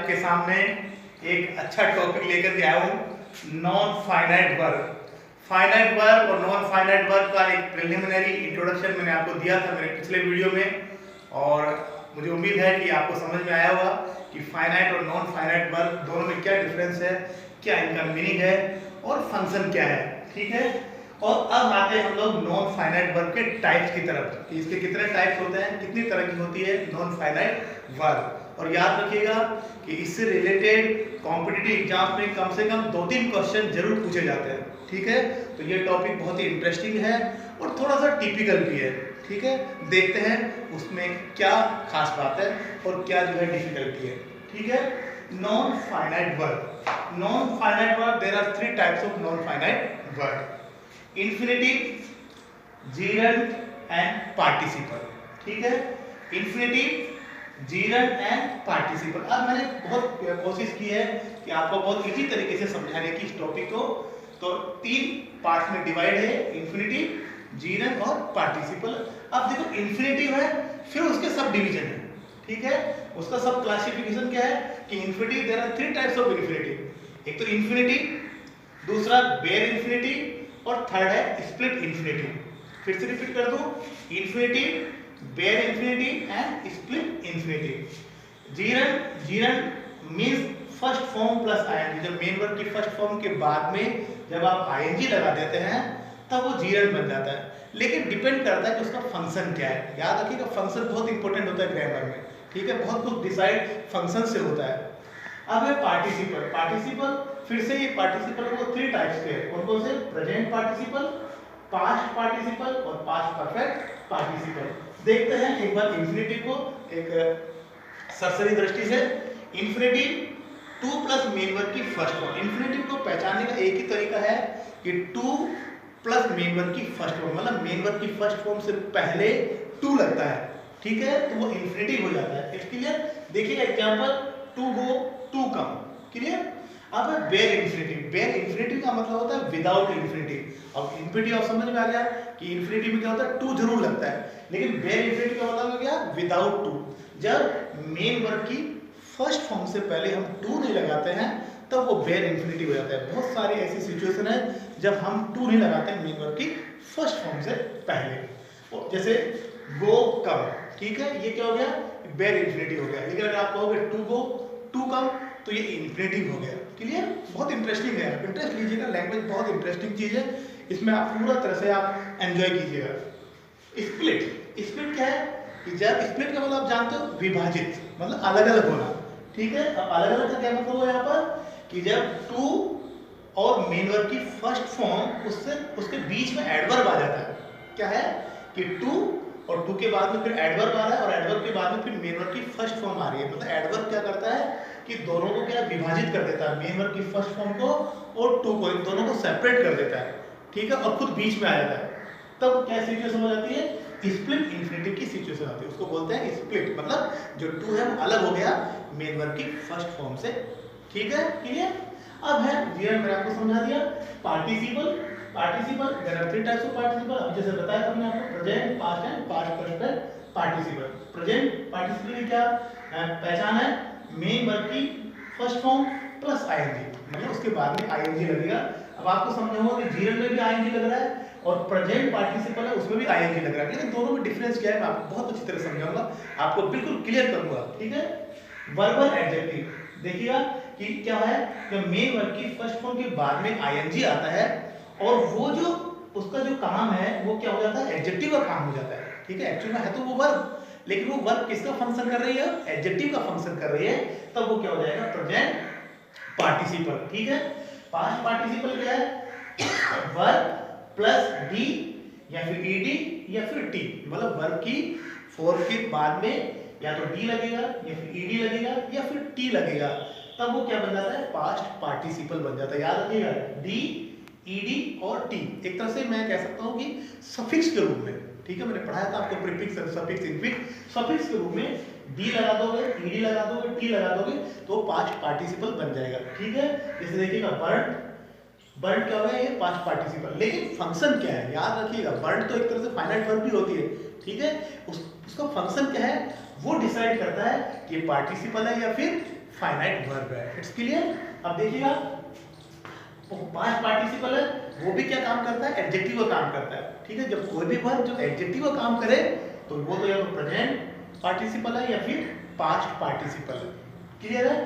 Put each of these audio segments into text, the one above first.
आपके सामने एक अच्छा टॉपिक लेकर के आया हूँ, non finite work. Finite work और नॉन फाइनाइट वर्क का एक प्रिलिमिनरी इंट्रोडक्शन मैंने आपको दिया था मेरे पिछले वीडियो में, और मुझे उम्मीद है कि आपको समझ में आया होगा कि फाइनाइट और नॉन फाइनाइट वर्क दोनों में क्या डिफरेंस है, क्या इनका मीनिंग है और फंक्शन क्या है। ठीक है, और अब आते हैं हम लोग नॉन फाइनाइट वर्क के टाइप्स की तरफ कि इसके कितने टाइप्स होते हैं, कितनी तरह की होती है नॉन फाइनाइट वर्क। और याद रखिएगा कि इससे रिलेटेड कॉम्पिटिटिव एग्जाम्स में कम से कम 2-3 क्वेश्चन जरूर पूछे जाते हैं। ठीक है, तो ये टॉपिक बहुत ही इंटरेस्टिंग है और थोड़ा सा टिपिकल भी है। ठीक है, देखते हैं उसमें क्या खास बात है और क्या जो है डिफिकल्टी है। ठीक है, non finite verb. Non finite verb, there are 3 types of non finite verb: infinitive, gerund and participle. ठीक है, इन्फिनिटिव, जीरंड एंड पार्टिसिपल। अब मैंने बहुत कोशिश की है कि आपको बहुत इजी तरीके से समझाने की इस टॉपिक को। तो 3 पार्ट्स में डिवाइड है, इन्फिनिटिव, जीरंड और पार्टिसिपल। अब देखो, इन्फिनिटिव है, फिर उसके सब डिवीजन है। ठीक है, उसका सब क्लासिफिकेशन क्या है कि infinitive, there are 3 types of infinitive. एक तो इन्फिनिटिव, दूसरा बेयर इन्फिनिटिव और थर्ड है स्प्लिट इन्फिनिटिव। फिर से रिपीट कर दूं, infinitive, bare infinitive and split infinitive. Gerund means first form plus I N G. जब मेन वर्ब की फर्स्ट फॉर्म के बाद में जब आप आईएनजी लगा देते हैं तब वो जीरंड बन जाता है, लेकिन डिपेंड करता है कि उसका फंक्शन क्या है। याद रखिएगा, फंक्शन बहुत इंपॉर्टेंट होता है ग्रामर में। ठीक है, बहुत कुछ डिसाइड फंक्शन से होता है। अब है पार्टिसिपल। पार्टिसिपल, फिर से ये पार्टिसिपल को 3 टाइप्स के हैं। कौन कौन से? प्रेजेंट पार्टिसिपल, पास्ट पार्टिसिपल और पास्ट परफेक्ट पार्टिसिपल। देखते हैं एक बार इन्फिनिटिव को एक सरसरी दृष्टि से। इन्फिनिटिव 2 प्लस मेन वर्ब की फर्स्ट फॉर्म। इन्फिनिटिव को पहचानने का एक ही तरीका है कि 2 प्लस मेन वर्ब की फर्स्ट फॉर्म, मतलब मेन वर्ब की फर्स्ट फॉर्म से पहले 2 लगता है। ठीक है, तो वो इन्फिनिटिव हो जाता है। It's clear? देखिए एग्जांपल, 2 गो 2 कम। क्लियर? अब है बेयर इन्फिनिटिव। बेयर इन्फिनिटिव का मतलब होता है विदाउट इन्फिनिटिव। अब इन्फिनिटिव आप समझ में आ गया कि इन्फिनिटिव में क्या होता है, 2 जरूर लगता है, लेकिन बेयर इन्फिनिटिव का मतलब क्या? विदाउट 2। जब मेन वर्ब की फर्स्ट फॉर्म से पहले हम 2 नहीं लगाते हैं तब वो बेयर इन्फिनिटिव हो जाता है। बहुत सारी ऐसी सिचुएशन है जब हम 2 नहीं लगाते हैं मेन वर्ब की फर्स्ट फॉर्म से पहले। जैसे गो कम, ठीक है, ये क्या हो गया? बेयर इन्फिनिटिव हो गया। लेकिन अगर आप कहोगे 2 गो 2 कम, तो ये इन्फिनिटिव हो गया। क्लियर? बहुत इंटरेस्टिंग है, इंटरेस्ट लीजिएगा, लैंग्वेज बहुत इंटरेस्टिंग चीज है, इसमें आप पूरा तरह से आप एंजॉय कीजिएगा। स्प्लिट। स्प्लिट क्या है कि जब स्प्लिट का मतलब आप जानते हो विभाजित, मतलब अलग अलग होना। ठीक है, अब अलग अलग का क्या मतलब हुआ यहाँ पर कि जब 2 और मेन वर्ब की फर्स्ट फॉर्म उसके बीच में एडवर्ब आ जाता है। क्या है कि 2 और 2 के बाद में फिर एडवर्ब आ रहा है और एडवर्ब के बाद में फिर मेन वर्ब की फर्स्ट फॉर्म आ रही है। मतलब एडवर्ब क्या करता है कि दोनों को क्या विभाजित कर देता है, मेन वर्ब की फर्स्ट फॉर्म को और 2 को, इन दोनों को सेपरेट कर देता है। ठीक है, और खुद बीच में आ जाता है। तब क्या सिचुएशन हो जाती है? स्प्लिट इन्फिनिटिव की सिचुएशन आती है। उसको बोलते हैं स्प्लिट, मतलब जो 2 है वो अलग हो गया मेन वर्ब की फर्स्ट फॉर्म से। ठीक है, क्लियर? अब है जीरंड, मैंने आपको समझा दिया। Participle. Participle, there are 3 types of participle. अब जैसे बताया था मैंने आपको, present, past and past perfect participle. Present participle की क्या पहचान है? मेन वर्ब की फर्स्ट फॉर्म प्लस आईएनजी, मतलब उसके बाद में आईएनजी लगेगा। अब आपको समझाऊंगा कि जीरंड में भी आईएनजी लग रहा है और प्रेजेंट पार्टिसिपल है उसमें भी आईएनजी लग रहा है, लेकिन दोनों में डिफरेंस क्या है मैं आपको बहुत अच्छी तरह समझाऊंगा, आपको बिल्कुल क्लियर करूंगा। ठीक है, वर्बल एडजेक्टिव। देखिएगा कि क्या है, जब मेन वर्ब की फर्स्ट फॉर्म के बाद में आईएनजी आता है और वो जो उसका जो काम है वो क्या हो जाता है? एडजेक्टिव का काम हो जाता है। ठीक है, एक्चुअली में है तो वो वर्ब, लेकिन वो वर्ब किसका फंक्शन कर रही है? एडजेक्टिव का फंक्शन कर रही है। तब वो क्या हो जाएगा? Present participle. ठीक है, पास्ट पार्टिसिपल क्या है? वर्ब प्लस डी या फिर ईडी या फिर टी, मतलब वर्ब की फॉर्म के बाद में या तो डी लगेगा या फिर ईडी लगेगा या फिर टी लगेगा, तब वो क्या बन जाता है? पास्ट पार्टिसिपल बन जाता है। याद रखिएगा, डी, ईडी और टी एक तरह से मैं कह सकता हूं कि सफिक्स के रूप में। ठीक है, मैंने पढ़ाया था आपको प्रीफिक्स, सफिक्स, इन्फिक्स। सफिक्स के रूप में डी लगा दोगे, ईडी लगा दोगे, टी लगा दोगे तो पास्ट पार्टिसिपल बन जाएगा। ठीक है, जैसे देखिएगा बर्न। बर्न क्या होगा? ये पास्ट पार्टिसिपल। लेकिन फंक्शन क्या है? याद रखिएगा, बर्न तो एक तरह से फाइनाइट वर्ब भी होती है। ठीक है, उसका फंक्शन क्या है वो डिसाइड करता है कि पार्टिसिपल है या फिर फाइनाइट वर्ब है। It's clear. अब देखिएगा पास्ट पार्टिसिपल है, वो भी क्या काम करता है, एडजेक्टिव का काम करता है। ठीक है, जब कोई भी वर्ब जो एडजेक्टिव का काम करे तो वो तो या तो प्रेजेंट पार्टिसिपल है या फिर पास्ट पार्टिसिपल है। क्लियर है।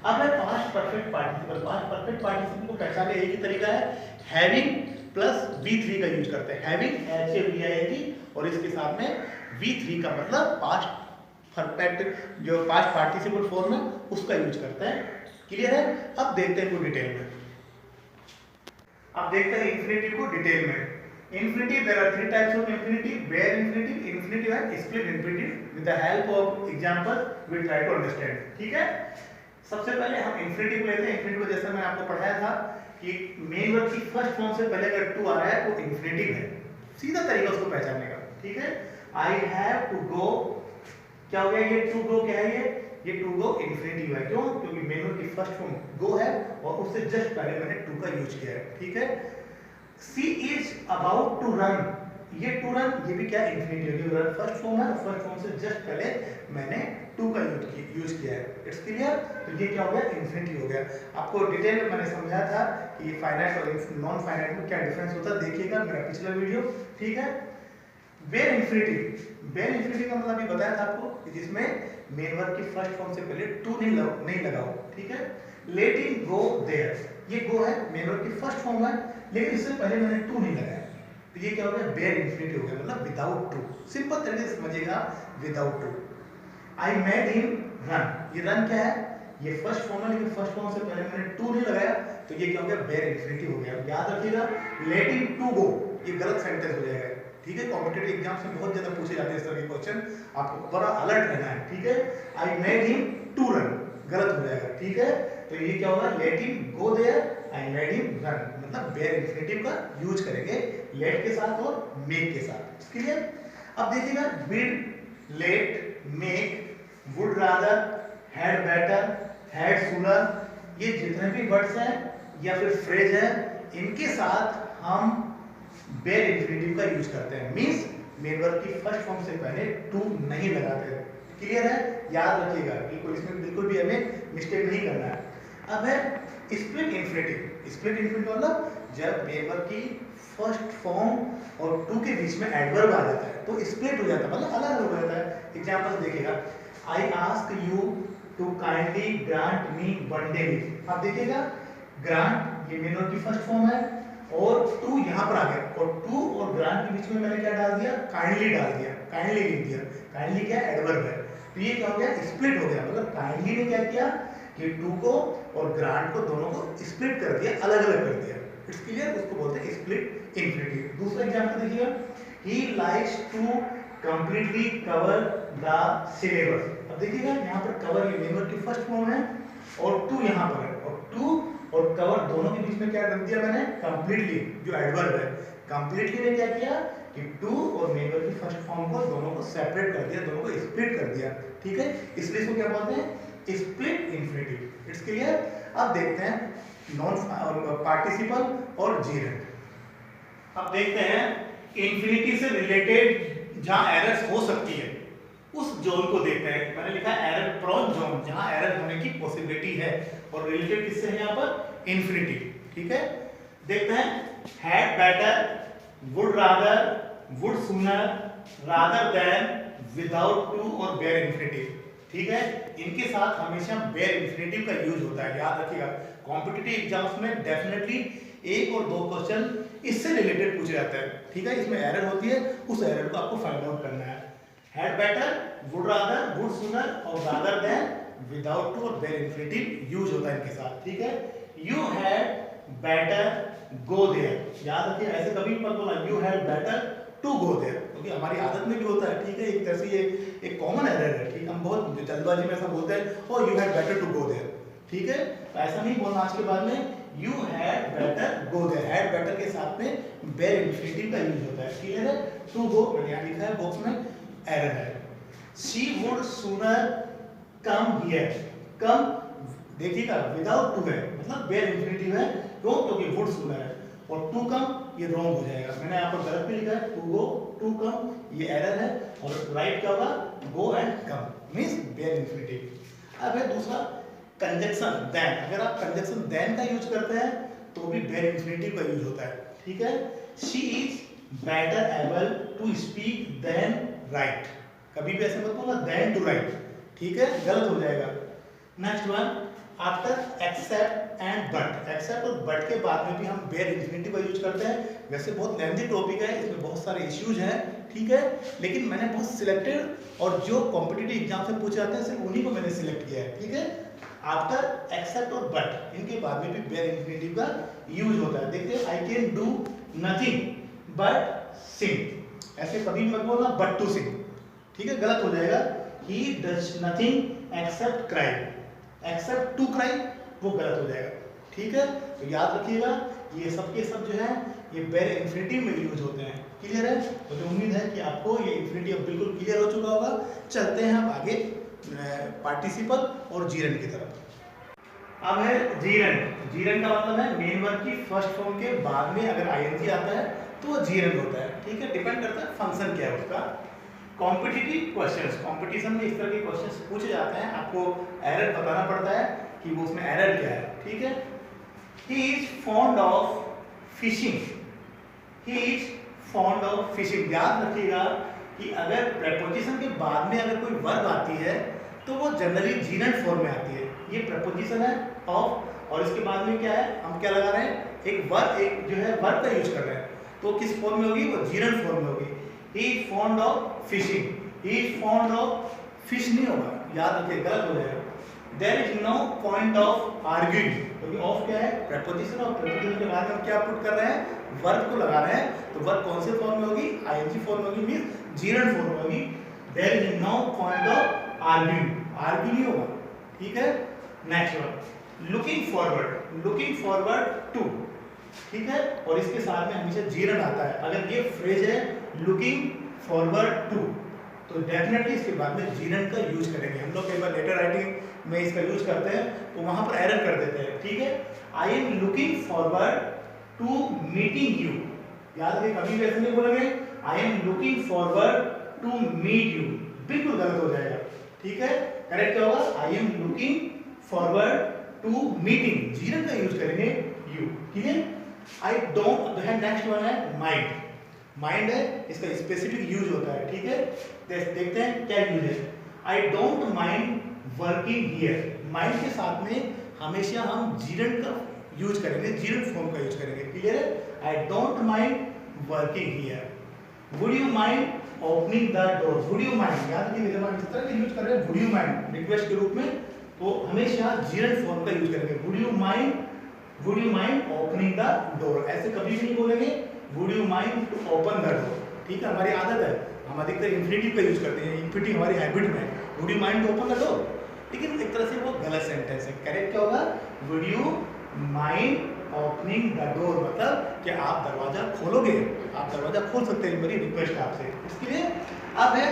अब है past perfect participle. Past perfect participle को पहचानने एक ही तरीका है, हैविंग प्लस V3 का यूज करते हैं। हैविंग HAVING और इसके साथ में V3 का मतलब पास्ट परफेक्ट जो पास्ट पार्टिसिपल फॉर्म है उसका यूज करते हैं। क्लियर है। अब देखते हैं कोई डिटेल में। अब देखते हैं इंफिनिटिव को डिटेल में। Infinitive, there are 3 types of infinitive, bare infinitive, infinitive and split infinitive. With the help of example we try to understand. ठीक है, सबसे पहले हम इंफिनिटिव लेते हैं। इंफिनिटिव को जैसा मैंने आपको पढ़ाया था कि मेन वर्ब की फर्स्ट फॉर्म से पहले अगर टू आ रहा है तो इंफिनिटिव है। सीधा तरीका उसको पहचानने का। ठीक है, आई हैव टू गो, क्या हो गया ये टू गो, क्या है ये टू गो इंफिनिटिव है। क्यों? क्योंकि मेन वर्ब की फर्स्ट फॉर्म गो है और उससे जस्ट पहले मैंने टू का यूज किया है। ठीक है, she is about to run, ये टू रन ये भी क्या इंफिनिटिव है, फर्स्ट फॉर्म है, फर्स्ट फॉर्म से जस्ट पहले मैंने टू का यूज किया है। It's clear. तो ये क्या हो गया, इंफिनिटिव हो गया। आपको डिटेल में मैंने समझाया था कि फाइनाइट और नॉन फाइनाइट में क्या डिफरेंस होता है, देखिएगा मेरा पिछला वीडियो। ठीक है, वेयर इंफिनिटिव, वेयर इंफिनिटिव का मतलब ये बताया था आपको कि जिसमें मेन वर्ब की फर्स्ट फॉर्म से पहले टू नहीं लगाओ। ठीक है, लेट हिम गो देयर, ये गो है मेन वर्ब की फर्स्ट फॉर्म है लेकिन इससे पहले मैंने टू नहीं लगाया, तो ये क्या हो गया, वेयर इंफिनिटिव हो गया, मतलब विदाउट टू। सिंपल तरीके से समझिएगा, without to. I made him run, ये रन क्या है, ये फर्स्ट फॉर्म है लेकिन फर्स्ट फॉर्म से पहले मैंने टू नहीं लगाया, तो ये क्या हो गया, वेयर इंफिनिटिव हो गया। याद रखिएगा, लेट हिम टू गो ये गलत सेंटेंस हो जाएगा। ठीक है, कॉम्पिटिटिव एग्जाम्स में बहुत ज्यादा पूछे जाते हैं इस तरह के क्वेश्चन, आपको बड़ा अलर्ट रहना है। ठीक है, I made him to run गलत हो जाएगा। ठीक है, तो ये क्या होगा, let him go there, I made him run, मतलब वेयर इंफिनिटिव का यूज करेंगे लेट के साथ और मेक के साथ। क्लियर। अब देखिएगा, did, let, make, would rather, had better, had sooner, ये जितने भी वर्ड्स हैं या फिर फ्रेज है इनके साथ हम वेयर इंफिनिटिव का यूज करते हैं। मींस मेन वर्ब की फर्स्ट फॉर्म से पहले टू नहीं लगाते। क्लियर है, याद रखिएगा, बिल्कुल इसमें बिल्कुल भी हमें मिस्टेक नहीं करना है। अब है स्प्लिट इंफिनिटिव। स्प्लिट इंफिनिटिव मतलब जब मेन वर्ब की फर्स्ट फॉर्म और टू के बीच में एडवर्ब आ जाता है तो स्प्लिट हो जाता है, मतलब अलग अलग हो जाता है। एग्जांपल देखिएगा, I ask you to kindly grant me one day leave. आप देखिएगा, ग्रांट ये मेन वर्ब की फर्स्ट फॉर्म है और टू यहाँ पर आ गया और टू और ग्रांट के बीच में मैंने क्या डाल दिया, काइंडली डाल दिया, काइंडली लिख दिया। काइंडली क्या एडवर्ब है, तो ये क्या हो गया, स्प्लिट हो गया। मतलब काइंडली ने क्या किया कि टू को और ग्रांट को दोनों को स्प्लिट कर दिया, अलग अलग कर दिया। इट्स क्लियर, उसको बोलते हैं स्प्लिट इंफिनिटिव। दूसरा एग्जांपल देखिएगा, he likes to completely cover the syllabus. अब देखिएगा यहाँ पर कवर ये मेन वर्ब की फर्स्ट फॉर्म है और टू यहाँ पर है और टू और कवर दोनों के बीच में क्या रख दिया मैंने, कंप्लीटली जो एडवर्ब है। कंप्लीटली ने क्या किया कि टू और मेन वर्ब की फर्स्ट फॉर्म को दोनों को सेपरेट कर दिया, दोनों को स्प्लिट कर दिया। ठीक है, इसलिए इसको क्या बोलते हैं, स्प्लिट इंफिनिटिव। It's clear. अब देखते हैं नॉन पार्टिसिपल और जीरेंट। अब देखते हैं इंफिनिटी से रिलेटेड जहां एरर्स हो सकती है उस जोन को देखते हैं। मैंने लिखा है एरर प्रोन जोन, जहां एरर होने की पॉसिबिलिटी है और रिलेटेड किससे है, यहाँ पर इंफिनिटी। ठीक है, देखते हैं, had better, would rather, would sooner, rather than, without to और वेयर इंफिनिटिव। ठीक है, इनके साथ हमेशा वेयर इंफिनिटिव का यूज होता है। याद रखिएगा, कॉम्पिटिटिव एग्जाम्स में डेफिनेटली एक और दो क्वेश्चन इससे रिलेटेड पूछे जाते हैं। ठीक है, इसमें एरर होती है, उस एरर को आपको फाइंड आउट करना है। Had better, would rather, would sooner और रादर देन, विदाउट टू और वेयर इंफिनिटिव यूज होता है इनके साथ। ठीक है, you had better go there. याद रखिए, ऐसे कभी मत बोलना you had better to go there, क्योंकि हमारी आदत में भी होता है। ठीक है, एक तरह से ये एक कॉमन एरर है। ठीक, हम बहुत जल्दबाजी में ऐसा बोलते हैं, O you had better to go there. ठीक है, तो ऐसा नहीं बोलना आज के बाद में, you had better go there. Had better के साथ में वेयर इंफिनिटिव का यूज होता है। क्लियर है, टू गो मैंने यहाँ लिखा है बॉक्स में, एरर है। She would sooner come here, come देखिएगा विदाउट टू है, मतलब वेयर इंफिनिटिव है। क्यों? क्योंकि वुड सूनर है और टू कम ये रॉन्ग हो जाएगा। मैंने यहाँ पर गलत भी लिखा है, टू गो टू कम, ये एरर है और राइट क्या होगा, go and come means bare infinitive. अब है दूसरा कंजक्शन देन, अगर आप कंजक्शन देन का यूज करते हैं तो भी वेर इंफिनिटिव का यूज होता है, ठीक है। She is better able to speak than write, कभी भी ऐसे मत बोलना देन टू राइट, ठीक है, गलत हो जाएगा। Next one, after except and but, except और बट के बाद में भी हम वेर इंफिनिटिव का यूज करते हैं। वैसे बहुत लेंथी टॉपिक है, इसमें बहुत सारे इश्यूज हैं, ठीक है, लेकिन मैंने बहुत सिलेक्टेड और जो कॉम्पिटिटिव एग्जाम से पूछे जाते हैं सिर्फ उन्हीं को मैंने सिलेक्ट किया है, ठीक है। आफ्टर एक्सेप्ट और बट, इनके बाद में भी वेर इंफिनिटिव का यूज होता है। देखते हैं, I can do nothing but sing, ऐसे कभी मत बोलना बट टू सिंग, ठीक है, गलत हो जाएगा। He does nothing except cry, except to cry वो गलत हो जाएगा, ठीक है। तो याद रखिएगा ये सब के सब जो है ये वेर इंफिनिटिव में यूज होते हैं, क्लियर है। मुझे उम्मीद है कि आपको ये इंफिनिटिव बिल्कुल क्लियर हो चुका होगा। चलते हैं अब आगे पार्टिसिपल और जीरन की तरफ। अब है जीरन, जीरन का मतलब है मेन वर्ब की फर्स्ट फॉर्म के बाद में अगर आईएनजी आता है तो वो जीरन होता है, ठीक है, डिपेंड करता है फंक्शन क्या है उसका। कॉम्पिटिटिव क्वेश्चंस, कंपटीशन में इस तरह के क्वेश्चंस पूछे जाते हैं, आपको एरर बताना पड़ता है कि वो उसमें एरर क्या है, ठीक है। ही is fond of fishing, he is fond of fishing, याद रखिएगा कि अगर प्रेपोजिशन के बाद में अगर कोई वर्ब आती है तो वो जनरली जीरन फॉर्म में आती है। ये प्रेपोजिशन है ऑफ और इसके बाद में क्या है, हम क्या लगा रहे हैं, एक वर्ब, एक जो है वर्ब का यूज कर रहे हैं, तो किस फॉर्म में होगी, वो जीरन फॉर्म में होगी। He is fond of fishing, he is fond of fish नहीं होगा, याद रखिए, गलत हो जाएगा। There is no point of arguing, क्योंकि ऑफ क्या है, प्रेपोजिशन, और प्रेपोजिशन के बाद हम क्या पुट कर रहे हैं, वर्ब को लगा रहे हैं, तो वर्ब कौन से फॉर्म में होगी, आईएनजी फॉर्म में होगी, मींस जीरन फॉर्म में होगी। There is no point of arguing, argue नहीं होगा, ठीक है। Next one, looking forward, looking forward to, ठीक है, और इसके साथ में हमेशा जीरन आता है। अगर ये फ्रेज है लुकिंग फॉरवर्ड टू तो डेफिनेटली इसके बाद में जीरन का यूज करेंगे। हम लोग कई बार लेटर राइटिंग में इसका यूज करते हैं तो वहां पर एरर कर देते हैं, ठीक है। I am looking forward to meeting you, याद रखिए, कभी भी ऐसे नहीं बोलेंगे I am looking forward to meet you, बिल्कुल गलत हो जाएगा, ठीक है। करेक्ट क्या होगा, I am looking forward to meeting, gerund का यूज करेंगे यू, ठीक है। आई डोंट, नेक्स्ट वन है माइंड, माइंड है, इसका स्पेसिफिक यूज होता है, ठीक है। देखते हैं क्या यूज है। I don't mind working here, mind के साथ में हमेशा हम जीरन का यूज करेंगे, जीरन फॉर्म का यूज करेंगे, क्लियर है। I don't mind working here. Would you mind opening the door, would you mind, याद रखिए जब हम इस तरह के यूज कर रहे हैं वुड यू माइंड रिक्वेस्ट के रूप में, तो हमेशा जीरन फॉर्म का यूज करेंगे। Would you mind opening the door, ऐसे कभी भी नहीं बोलेंगे would you mind to open the door, ठीक है। हमारी आदत है, हम अधिकतर इंफिनिटिव का यूज करते हैं, इंफिनिटिव हमारी हैबिट में, would you mind to open the door, लेकिन एक तरह से वो गलत सेंटेंस है। करेक्ट क्या होगा, would you mind opening the door, मतलब कि आप दरवाजा खोलोगे, आप दरवाजा खोल सकते हैं, मेरी रिक्वेस्ट है आपसे। इसके लिए अब है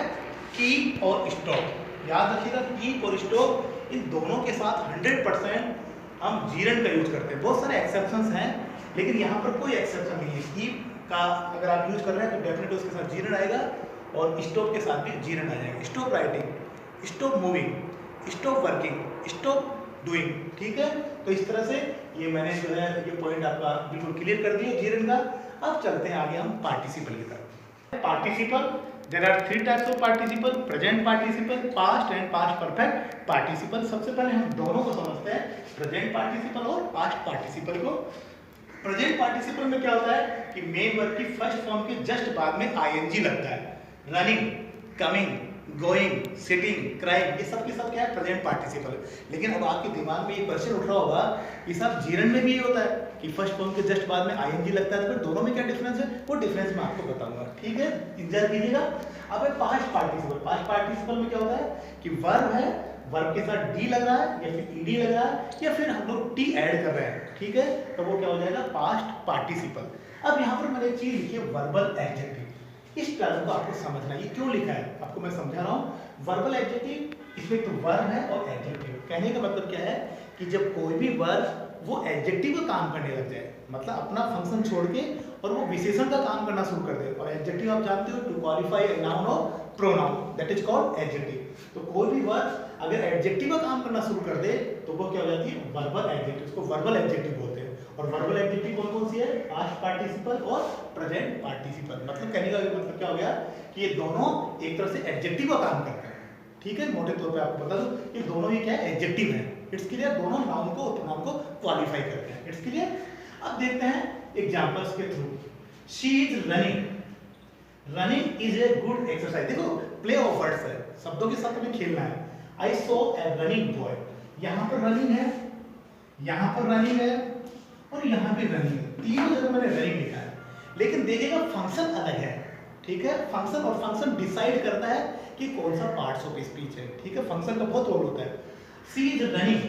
कीप और स्टॉप, याद रखिएगा कीप और स्टॉप इन दोनों के साथ 100% हम जीरन का यूज करते हैं। बहुत सारे एक्सेप्शंस हैं लेकिन यहाँ पर कोई एक्सेप्शन नहीं है। कीप का अगर आप यूज कर रहे हैं तो डेफिनेटली उसके साथ जीरन आएगा और स्टॉप के साथ भी जीरन आ जाएगा। Stop writing, stop moving, stop working, stop doing, ठीक है। तो इस तरह से ये मैंने जो है ये पॉइंट आपका बिल्कुल क्लियर कर दिया जीरन का। अब चलते हैं आगे हम पार्टिसिपल की तरफ। Participle, there are 3 types of participle, present participle, past and past perfect participle. सबसे पहले हम दोनों को समझते हैं, प्रेजेंट पार्टिसिपल और पास्ट पार्टिसिपल को। प्रेजेंट पार्टिसिपल में क्या होता है कि मेन वर्ब की फर्स्ट फॉर्म के जस्ट बाद में आईएनजी लगता है। Running, coming, going, sitting, crying, ये सब के सब क्या है, प्रेजेंट पार्टिसिपल। लेकिन अब आपके दिमाग में ये क्वेश्चन उठ रहा होगा कि सब जीरन में भी ये होता है कि फर्स्ट फॉर्म के जस्ट बाद में आईएनजी लगता है, तो फिर दोनों में क्या डिफरेंस है, वो डिफरेंस मैं आपको बताऊंगा, ठीक है, इंतजार कीजिएगा। अब है पास्ट पार्टिसिपल। पास्ट पार्टिसिपल में क्या होता है कि वर्ब है, वर्ब के साथ डी लग रहा है या फिर ईडी लग रहा है या फिर हम लोग टी ऐड कर रहे हैं, ठीक है, तो वो क्या हो जाएगा, पास्ट पार्टिसिपल। अब यहाँ पर मैंने एक चीज लिखी है, वर्बल एडजेक्टिव। इस टर्म को आपको समझना, ये क्यों लिखा है आपको मैं समझा रहा हूँ। वर्बल एडजेक्टिव, इसमें तो वर्ब है और एडजेक्टिव। कहने का मतलब क्या है कि जब कोई भी वर्ब वो एडजेक्टिव का काम करने लग जाए, मतलब अपना फंक्शन छोड़ के और वो विशेषण का काम करना शुरू कर दे, और एडजेक्टिव आप जानते हो टू क्वालिफाई ए नाउन और pronoun, that is called adjective. तो कोई भी वर्ब अगर एडजेक्टिव का काम करना शुरू कर दे तो वो क्या हो जाती है, वर्बल एडजेक्टिव। उसको वर्बल एडजेक्टिव बोलते हैं। और वर्बल एडजेक्टिव कौन कौन सी है, पास्ट पार्टिसिपल और प्रेजेंट पार्टिसिपल। मतलब कहने का मतलब क्या हो गया कि ये दोनों एक तरह से एडजेक्टिव का काम करते हैं। ठीक है, मोटे तौर पे आपको बता दूं ये दोनों ही क्या है, एडजेक्टिव है। इट्स क्लियर, दोनों नाउन को और प्रोनाउन को क्वालिफाई करते हैं। It's clear. अब देखते हैं एग्जांपल्स के through. She is running, running is a good exercise. देखो प्ले ऑफ वर्ड्स है, शब्दों के साथ हमें खेलना है। आई सो ए रनिंग बॉय, यहाँ पर रनिंग है, यहाँ पर रनिंग है और यहाँ भी रनिंग है। तीनों जगह मैंने रनिंग लिखा है, लेकिन देखिएगा फंक्शन अलग है। ठीक है, फंक्शन और फंक्शन डिसाइड करता है कि कौन सा पार्ट्स ऑफ स्पीच है। ठीक है, फंक्शन का बहुत रोल होता है। सी इज रनिंग,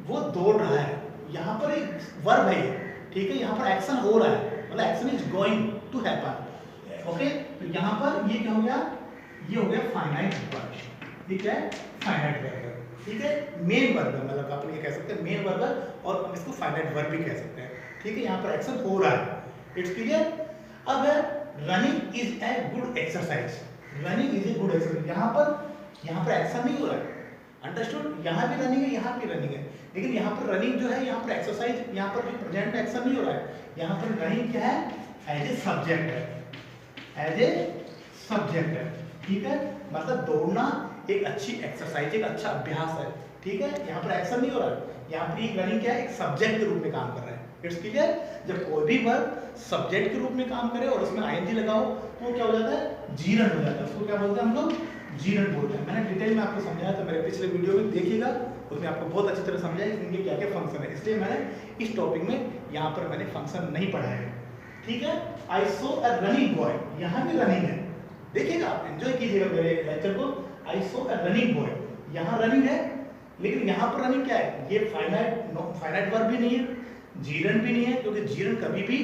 वो दौड़ रहा है, यहाँ पर एक वर्ब है। ठीक है, यहाँ पर एक्शन हो रहा है, मतलब action is going to happen. Okay, तो यहाँ पर ये क्या हो गया, ये हो गया फाइनाइट वर्ब। ठीक है, फाइनाइट वर्ब है। ठीक है, मेन वर्ब है, मतलब आप ये कह सकते हैं मेन वर्ब है और हम इसको फाइनाइट वर्ब भी कह सकते हैं। ठीक है, यहाँ पर एक्शन हो रहा है। It's clear. अब है running is a good exercise, running is a good exercise. यहाँ पर एक्शन नहीं हो रहा है, अंडरस्टूड। यहाँ भी रनिंग है, यहाँ भी रनिंग है, लेकिन यहाँ पर रनिंग जो है, यहाँ पर एक्सरसाइज, यहाँ पर भी प्रेजेंट में एक्शन नहीं हो रहा है। यहाँ पर रनिंग क्या है, एज ए सब्जेक्ट है, एज ए सब्जेक्ट है। ठीक है, मतलब दौड़ना एक अच्छी एक्सरसाइज, एक अच्छा अभ्यास है। ठीक है, यहाँ पर एक्शन नहीं हो रहा है, यहाँ पर एक रनिंग क्या है, एक सब्जेक्ट के रूप में काम कर रहा है। It's clear. जब कोई भी वर्ब सब्जेक्ट के रूप में काम करे और उसमें आईएनजी लगाओ तो क्या हो जाता है, जीरन हो जाता है। उसको क्या बोलते हैं हम लोग, जीरन बोलते हैं। मैंने डिटेल में आपको समझाया था मेरे पिछले वीडियो में, देखिएगा, उसमें आपको बहुत अच्छी तरह समझाया इनके क्या क्या फंक्शन है। इसलिए मैंने इस टॉपिक में यहाँ पर मैंने फंक्शन नहीं पढ़ाया है। ठीक है, आई सो अ रनिंग बॉय, यहाँ भी रनिंग है, देखिएगा आप एंजॉय कीजिएगा मेरे लेक्चर को। आई सो अ रनिंग बॉय, यहाँ रनिंग है, लेकिन यहाँ पर रनिंग क्या है, ये फाइनाइट वर्ब भी नहीं है, जीरन भी नहीं है, क्योंकि जीरन कभी भी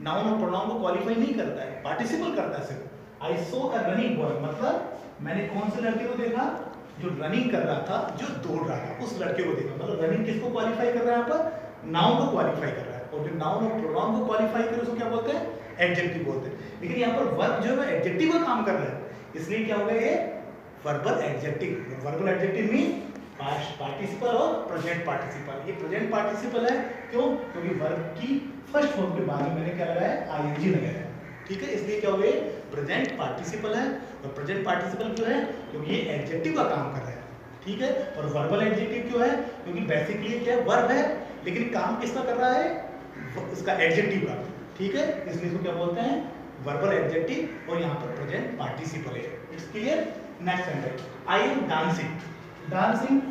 नाउन और प्रोनाउन को क्वालिफाई नहीं करता है, पार्टिसिपल करता है सिर्फ। आई सो अ रनिंग बॉय मतलब मैंने कौन से लड़के को देखा, जो रनिंग कर रहा था, जो दौड़ रहा था, उस लड़के को देखा। मतलब रनिंग किसको क्वालिफाई कर रहा है, यहाँ पर नाउन को क्वालिफाई कर रहा है, और जो नाउन और प्रोनाउन को क्वालिफाई करे उसको क्या बोलते हैं, एडजेक्टिव बोलते हैं। लेकिन यहाँ पर वर्ब जो है एडजेक्टिव का काम कर रहा है, इसलिए क्या हो गया ये verbal adjective. Verbal adjective mean past participle और प्रेजेंट पार्टिसिपल। ये प्रेजेंट पार्टिसिपल है, क्यों, क्योंकि वर्ब की फर्स्ट फॉर्म के बाद में मैंने क्या लगाया है, आईएनजी लगाया है। ठीक है, इसलिए क्या हो गया, प्रेजेंट पार्टिसिपल है। और प्रेजेंट पार्टिसिपल क्यों है, क्योंकि ये एडजेक्टिव का काम कर रहा है। ठीक है, और वर्बल एडजेक्टिव क्यों है, क्योंकि बेसिकली क्या वर्ब है, लेकिन काम किसका कर रहा है, इसका एडजेक्टिव का। ठीक है, इसलिए इसको क्या बोलते हैं, वर्बल एडजेक्टिव, और यहाँ पर प्रेजेंट पार्टिसिपल है। It's clear. Next sentence, I am dancing, dancing,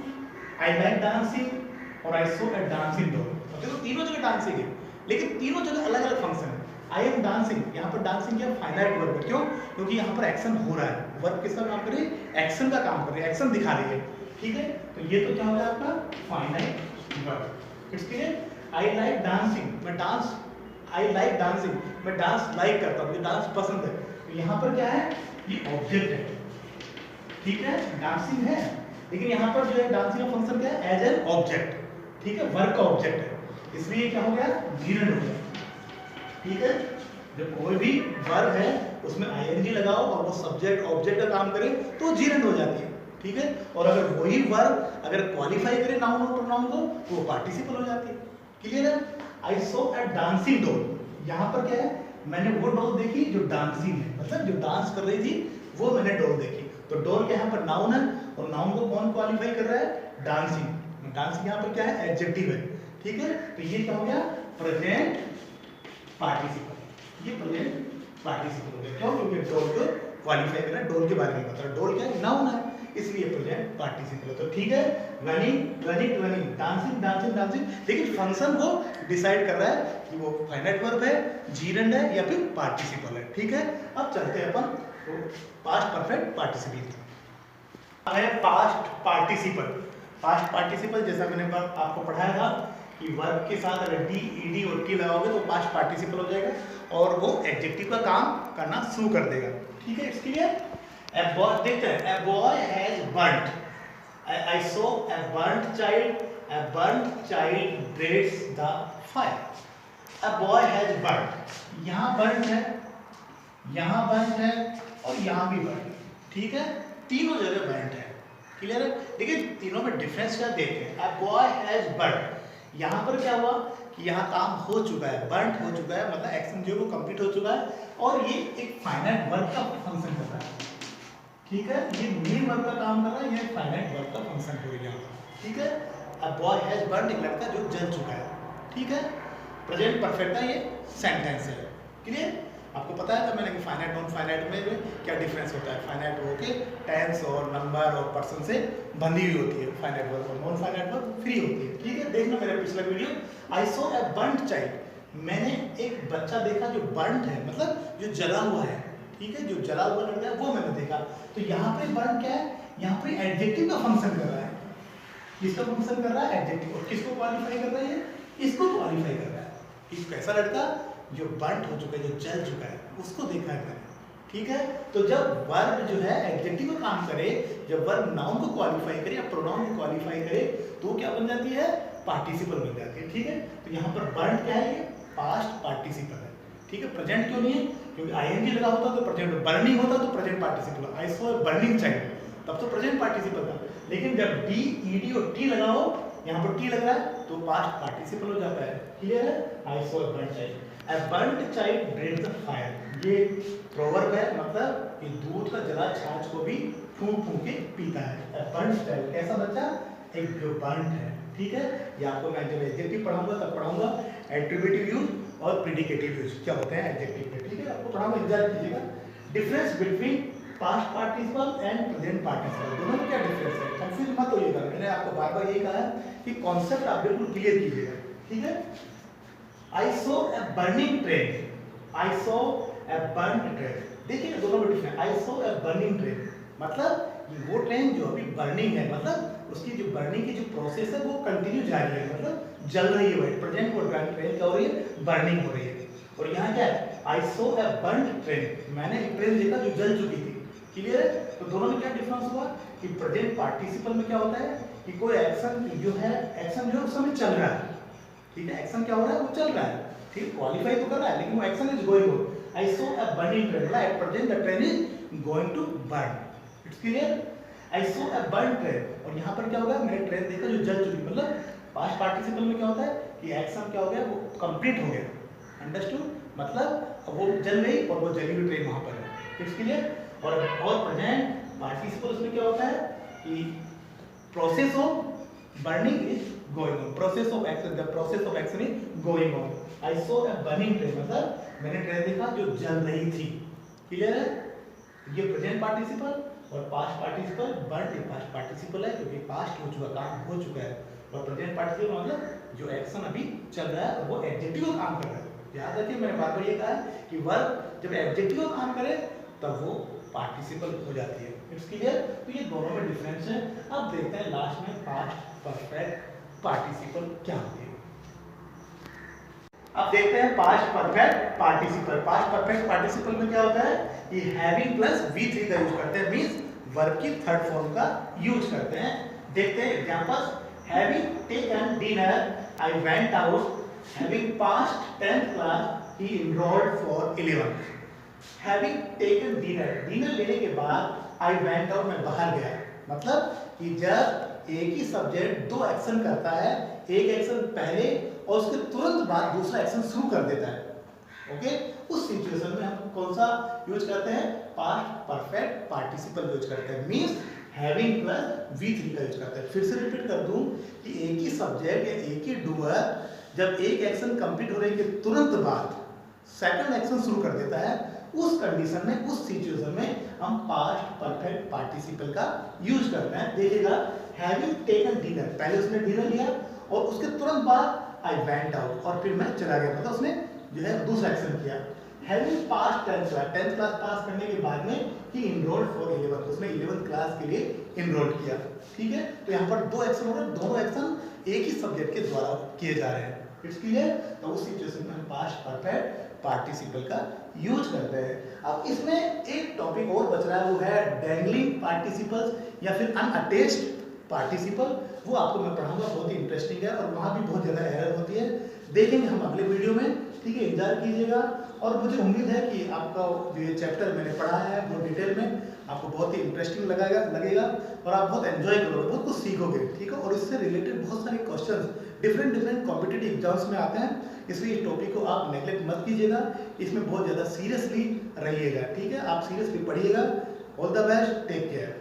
I like dancing और आई सो अ डांसिंग डॉल। देखो तीनों जगह डांसिंग है, लेकिन तीनों जगह अलग अलग फंक्शन है। आई एम डांसिंग, यहाँ पर डांसिंग क्या फाइनाइट वर्ब है, क्यों, क्योंकि यहाँ पर एक्शन हो रहा है। वर्ब किसका काम कर रही है, एक्शन का काम कर रही है, एक्शन दिखा रही है। ठीक है, तो ये तो क्या हो गया आपका finite verb. It's clear. I like dancing, मैं डांस, आई लाइक डांसिंग, मैं डांस लाइक करता हूँ, मुझे डांस पसंद है। तो यहाँ पर क्या है, ये ऑब्जेक्ट है। ठीक है, डांसिंग है, लेकिन यहाँ पर जो है डांसिंग का फंक्शन क्या है, एज एन ऑब्जेक्ट। ठीक है, वर्ब का ऑब्जेक्ट है, इसलिए क्या हो गया, जीरन हो गया। ठीक है, जब कोई भी वर्ब है उसमें आईएनजी लगाओ और वो सब्जेक्ट ऑब्जेक्ट का काम करे तो जीरन हो जाती है। ठीक है, और अगर वही वर्ब अगर क्वालिफाई करे नाउन और प्रोनाउन को तो वो पार्टिसिपल हो जाती है। क्लियर है। आई सो अ डांसिंग डॉल, यहाँ पर क्या है, मैंने वो डॉल देखी जो डांसिंग है, मतलब जो डांस कर रही थी वो मैंने डॉल देखी। तो डॉल क्या यहाँ पर नाउन है, और नाउन को कौन क्वालिफाई कर रहा है, डांसिंग। डांसिंग यहाँ पर क्या है, एडजेक्टिव है। ठीक है, तो ये क्या हो गया, प्रेजेंट पार्टिसिपल। ये प्रेजेंट पार्टिसिपल हो गया, क्यों, क्योंकि डॉल को क्वालिफाई कर रहा है, डॉल के बारे में बता रहा है। डॉल क्या है, नाउन है, इसलिए प्रेजेंट पार्टिसिपल है। तो ठीक है, running running running, dancing dancing dancing, लेकिन फंक्शन को डिसाइड कर रहा है कि वो फाइनाइट वर्ब है, जीरंड है या फिर पार्टिसिपल है। ठीक है, अब चलते हैं अपन तो पास्ट परफेक्ट पार्टिसिपल है। पास्ट पार्टिसिपल, पास्ट पार्टिसिपल जैसा मैंने आपको पढ़ाया था कि वर्ब के साथ अगर डी, ईडी और टी लगाओगे तो पास्ट पार्टिसिपल हो जाएगा और वो एडजेक्टिव का काम करना शुरू कर देगा। ठीक है, इसके लिए A boy, देखते हैं, a boy has burnt. I saw a burnt child. A burnt child breaks the fire. A boy has burnt. यहाँ burnt है, यहाँ burnt है और यहाँ भी burnt है। ठीक है, तीनों जगह burnt है। क्लियर है। देखिए तीनों में डिफरेंस क्या देखते हैं। अ बॉय हैज बर्न, यहाँ पर क्या हुआ कि यहाँ काम हो चुका है, बर्न हो चुका है, मतलब एक्शन जो है वो कंप्लीट हो चुका है और ये एक फाइनाइट वर्ब का फंक्शन कर रहा है। ठीक है, ये मेन वर्ब का काम कर रहा है, ये फाइनाइट वर्ब का फंक्शन हो गया। ठीक है, अ बॉय हैज बर्न, एक लड़का जो जल चुका है। ठीक है, प्रेजेंट परफेक्ट है, ये सेंटेंस है। क्लियर? आपको पता है था मैंने कि फाइनाइट नॉन फाइनाइट में क्या डिफरेंस होता है। फाइनाइट वर्ब के टेंस और नंबर और पर्सन से बंधी हुई होती है, फाइनाइट वर्ब और नॉन फाइनाइट वर्ब फ्री होती है। ठीक है, देखना मेरा पिछला वीडियो। आई सॉ अ बर्न्ड चाइल्ड, मैंने एक बच्चा देखा जो बर्न्ड है, मतलब जो जला हुआ है। ठीक है, जो जला हुआ लड़का है वो मैंने देखा। तो यहाँ पे बर्न क्या है, यहाँ पे एडजेक्टिव का फंक्शन कर रहा है। किसका फंक्शन कर रहा है? एडजेक्टिव। और किसको क्वालिफाई कर रहा है? इसको क्वालिफाई कर रहा है। एक कैसा लड़का जो बर्न हो चुका है, जो जल चुका है, उसको देखा है मैंने। ठीक है, तो जब वर्ब जो है एडजेक्टिव का काम करे, जब वर्ब नाउन को क्वालिफाई करे या प्रोनाउन को क्वालिफाई करे, तो क्या बन जाती है? पार्टिसिपल बन जाती है। ठीक है, तो यहाँ पर बर्न क्या है? ये पास्ट पार्टिसिपल है। ठीक है, प्रेजेंट क्यों नहीं है? क्योंकि आईएनजी लगा होता तो प्रेजेंट, बर्निंग होता तो present participle. I saw a burning child, तब तो प्रेजेंट पार्टिसिपल था। लेकिन जब डी, ईडी और टी लगाओ, यहाँ पर टी लग रहा है तो पास्ट पार्टिसिपल हो जाता है। क्लियर है? आई saw a burned child, a burned child drinks the fire. ये प्रोवर्ब है, मतलब कि दूध का जला छाछ को भी फूंक फूंक के पीता है। अ बर्न्ड चाइल्ड, कैसा बच्चा? एक जो बर्न्ड है। ठीक है, ये आपको मैं जब एडजेक्टिव पढ़ाऊंगा तब पढ़ाऊंगा एट्रिब्यूटिव यूज और प्रीडिकेटिव यूज क्या होते हैं एडजेक्टिव पे। ठीक है, आपको पढ़ाऊंगा, इंतजार कीजिएगा। Difference between past participle and present participle, दोनों में क्या डिफरेंस है? कंफ्यूज मत होइएगा, मैंने आपको बार बार यही कहा है कि कॉन्सेप्ट आप बिल्कुल क्लियर कीजिएगा। ठीक है, आई saw a burning train, I saw a burned train, देखिए दोनों में difference. I saw a burning train मतलब वो ट्रेन जो अभी बर्निंग है, मतलब उसकी जो बर्निंग की जो प्रोसेस है वो कंटिन्यू जारी है, मतलब जल रही है। वही प्रेजेंट वो ट्रेन क्या हो रही है? बर्निंग हो रही है। और यहाँ क्या है? आई सॉ अ बर्न्ड ट्रेन, मैंने एक ट्रेन देखा जो जल चुकी थी। क्लियर है? तो दोनों में क्या डिफरेंस हुआ कि प्रेजेंट पार्टिसिपल में क्या होता है कि कोई एक्शन जो है, एक्शन जो है उस समय चल रहा है। ठीक है, एक्शन क्या हो रहा है? वो चल रहा है। ठीक, क्वालिफाई तो कर रहा है लेकिन वो action is going on. I saw a burning train, मतलब at present the train is going to burn. It's clear? I saw a burn train, और यहाँ पर क्या होगा? मैंने ट्रेन देखा जो जल चुकी, मतलब पास्ट पार्टिसिपल में क्या होता है कि एक्शन क्या हो गया? वो कंप्लीट हो गया। अंडरस्टूड? मतलब वो जल गई और वो जली हुई ट्रेन वहां पर है। It's clear? और प्रेजेंट पार्टिसिपल उसमें क्या होता है कि process of burning is going on, process of action, the process of action is going on. I saw a burning train, मतलब मैंने ट्रेन देखा जो जल रही थी। क्लियर है? ये प्रेजेंट पार्टिसिपल और past participle, burn past participle है क्योंकि पास्ट हो चुका, काम हो चुका है। और प्रेजेंट पार्टिसिपल मतलब जो एक्शन अभी चल रहा है वो एडजेक्टिव का काम कर रहा है। याद रखिए मैंने बार बार ये कहा है कि वर्ब जब एडजेक्टिव का काम करे तब वो पार्टिसिपल हो जाती है। It's clear? तो ये दोनों में डिफरेंस है। अब देखते हैं लास्ट में पास्ट परफेक्ट पार्टिसिपल क्या होती है। अब देखते हैं past perfect participle. Past perfect participle में क्या होता है कि हैविंग प्लस V3 का यूज करते हैं, मींस वर्ब की थर्ड फॉर्म का यूज करते हैं। देखते हैं examples. Having taken dinner I went out, having past 10th class he enrolled for 11th। Having taken dinner, dinner लेने के बाद आई वेंट आउट, मैं बाहर गया। मतलब कि जब एक ही सब्जेक्ट दो एक्शन करता है, एक एक्शन पहले और उसके तुरंत बाद दूसरा एक्शन शुरू कर देता है, ओके, उस सिचुएशन में हम कौन सा यूज करते हैं? पास्ट परफेक्ट पार्टिसिपल यूज करते हैं, मींस हैविंग प्लस V3 का यूज करते हैं। फिर से रिपीट कर दूं कि एक ही सब्जेक्ट या एक ही डूअर जब एक एक्शन कंप्लीट होने के तुरंत बाद सेकंड एक्शन शुरू कर देता है, उस कंडीशन में, उस सिचुएशन में हम पास्ट परफेक्ट पार्टिसिपल का यूज करते हैं। देखिएगा, हैविंग टेकन डिनर, पहले उसने डिनर लिया और उसके तुरंत बाद आई वेंट आउट और फिर मैं चला गया, मतलब उसने जो है दूसरा एक्शन किया। हैविंग पास 10th क्लास पास करने के बाद में ही इनरोल्ड फॉर 11th, उसने 11th क्लास के लिए इनरोल किया। ठीक है, तो यहाँ पर दो एक्शन हो रहे हैं, दोनों एक्शन एक ही सब्जेक्ट के द्वारा किए जा रहे हैं। It's clear? तो उस सिचुएशन में हम पास्ट परफेक्ट पार्टिसिपल का यूज करते हैं। अब इसमें एक टॉपिक और बच रहा है, वो है डैंगलिंग पार्टिसिपल्स या फिर अनअटैच्ड पार्टिसिपल। वो आपको मैं पढ़ाऊंगा, बहुत ही इंटरेस्टिंग है और वहाँ भी बहुत ज़्यादा एरर होती है। देखेंगे हम अगले वीडियो में। ठीक है, इंतजार कीजिएगा और मुझे उम्मीद है कि आपका जो ये चैप्टर मैंने पढ़ा है वो डिटेल में आपको बहुत ही इंटरेस्टिंग लगेगा और आप बहुत एंजॉय करोगे, बहुत कुछ सीखोगे, ठीक है। और इससे रिलेटेड बहुत सारे क्वेश्चंस डिफरेंट कॉम्पिटिटिव एग्जाम्स में आते हैं, इसलिए इस टॉपिक को आप नेगलेक्ट मत कीजिएगा, इसमें बहुत ज़्यादा सीरियसली रहिएगा, ठीक है। आप सीरियसली पढ़िएगा। All the best, take care.